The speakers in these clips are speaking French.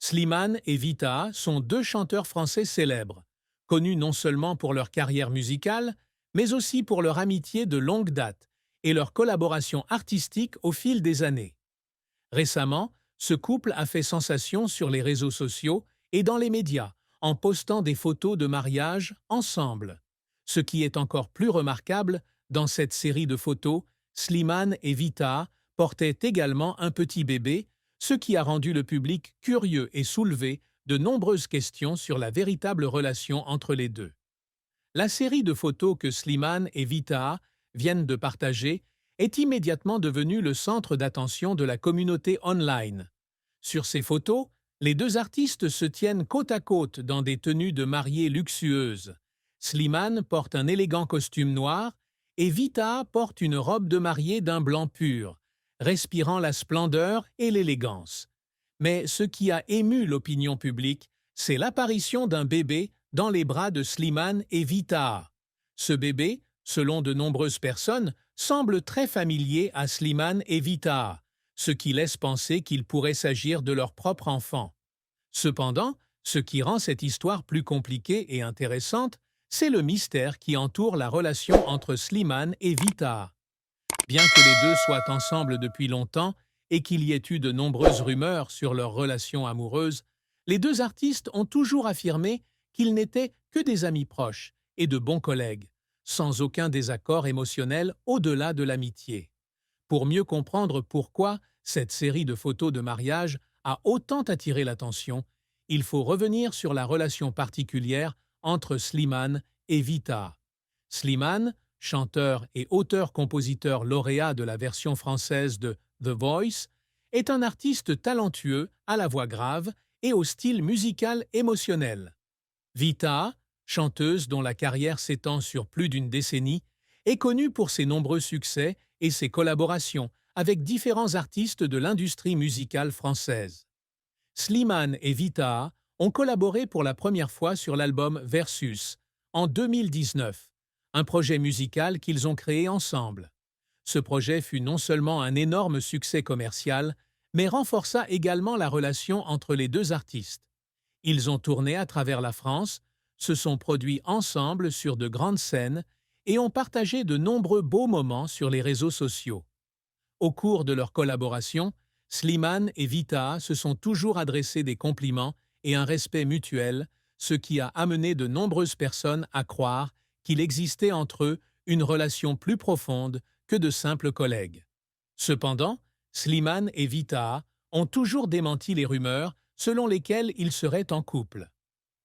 Slimane et Vita sont deux chanteurs français célèbres, connus non seulement pour leur carrière musicale, mais aussi pour leur amitié de longue date et leur collaboration artistique au fil des années. Récemment, ce couple a fait sensation sur les réseaux sociaux et dans les médias en postant des photos de mariage ensemble. Ce qui est encore plus remarquable, dans cette série de photos, Slimane et Vita portaient également un petit bébé, ce qui a rendu le public curieux et soulevé de nombreuses questions sur la véritable relation entre les deux. La série de photos que Slimane et Vita viennent de partager est immédiatement devenue le centre d'attention de la communauté online. Sur ces photos, les deux artistes se tiennent côte à côte dans des tenues de mariée luxueuses. Slimane porte un élégant costume noir et Vita porte une robe de mariée d'un blanc pur, respirant la splendeur et l'élégance. Mais ce qui a ému l'opinion publique, c'est l'apparition d'un bébé dans les bras de Slimane et Vita. Ce bébé, selon de nombreuses personnes, semble très familier à Slimane et Vita, ce qui laisse penser qu'il pourrait s'agir de leur propre enfant. Cependant, ce qui rend cette histoire plus compliquée et intéressante, c'est le mystère qui entoure la relation entre Slimane et Vita. Bien que les deux soient ensemble depuis longtemps et qu'il y ait eu de nombreuses rumeurs sur leur relation amoureuse, les deux artistes ont toujours affirmé qu'ils n'étaient que des amis proches et de bons collègues, sans aucun désaccord émotionnel au-delà de l'amitié. Pour mieux comprendre pourquoi cette série de photos de mariage a autant attiré l'attention, il faut revenir sur la relation particulière entre Slimane et Vita. Slimane, chanteur et auteur-compositeur lauréat de la version française de The Voice, est un artiste talentueux, à la voix grave et au style musical émotionnel. Vita, chanteuse dont la carrière s'étend sur plus d'une décennie, est connue pour ses nombreux succès et ses collaborations avec différents artistes de l'industrie musicale française. Slimane et Vita ont collaboré pour la première fois sur l'album Versus, en 2019, un projet musical qu'ils ont créé ensemble. Ce projet fut non seulement un énorme succès commercial, mais renforça également la relation entre les deux artistes. Ils ont tourné à travers la France, se sont produits ensemble sur de grandes scènes et ont partagé de nombreux beaux moments sur les réseaux sociaux. Au cours de leur collaboration, Slimane et Vita se sont toujours adressés des compliments et un respect mutuel, ce qui a amené de nombreuses personnes à croire qu'il existait entre eux une relation plus profonde que de simples collègues. Cependant, Slimane et Vita ont toujours démenti les rumeurs selon lesquelles ils seraient en couple.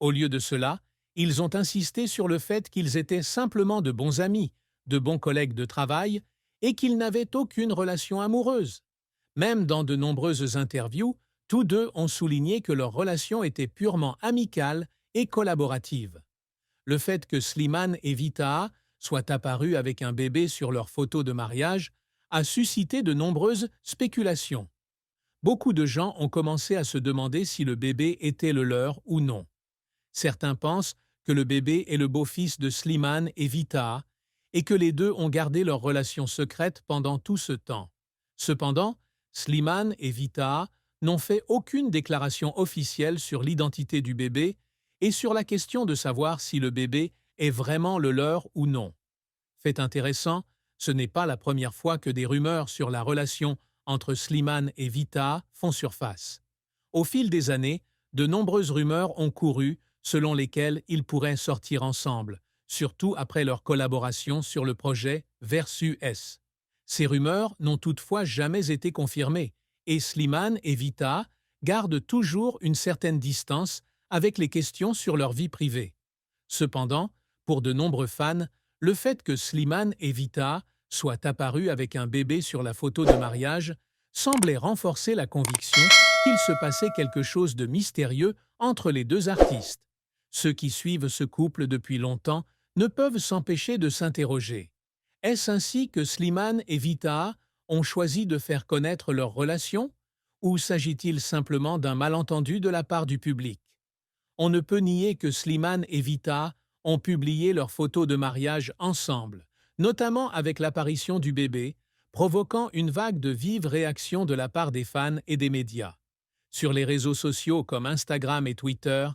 Au lieu de cela, ils ont insisté sur le fait qu'ils étaient simplement de bons amis, de bons collègues de travail et qu'ils n'avaient aucune relation amoureuse. Même dans de nombreuses interviews, tous deux ont souligné que leur relation était purement amicale et collaborative. Le fait que Slimane et Vita soient apparus avec un bébé sur leurs photos de mariage a suscité de nombreuses spéculations. Beaucoup de gens ont commencé à se demander si le bébé était le leur ou non. Certains pensent que le bébé est le beau-fils de Slimane et Vita et que les deux ont gardé leur relation secrète pendant tout ce temps. Cependant, Slimane et Vita n'ont fait aucune déclaration officielle sur l'identité du bébé et sur la question de savoir si le bébé est vraiment le leur ou non. Fait intéressant, ce n'est pas la première fois que des rumeurs sur la relation entre Slimane et Vita font surface. Au fil des années, de nombreuses rumeurs ont couru selon lesquelles ils pourraient sortir ensemble, surtout après leur collaboration sur le projet Versus. Ces rumeurs n'ont toutefois jamais été confirmées, et Slimane et Vita gardent toujours une certaine distance avec les questions sur leur vie privée. Cependant, pour de nombreux fans, le fait que Slimane et Vita soient apparus avec un bébé sur la photo de mariage semblait renforcer la conviction qu'il se passait quelque chose de mystérieux entre les deux artistes. Ceux qui suivent ce couple depuis longtemps ne peuvent s'empêcher de s'interroger. Est-ce ainsi que Slimane et Vita ont choisi de faire connaître leur relation? Ou s'agit-il simplement d'un malentendu de la part du public? On ne peut nier que Slimane et Vita ont publié leurs photos de mariage ensemble, notamment avec l'apparition du bébé, provoquant une vague de vives réactions de la part des fans et des médias. Sur les réseaux sociaux comme Instagram et Twitter,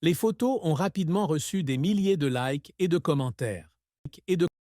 les photos ont rapidement reçu des milliers de likes et de commentaires.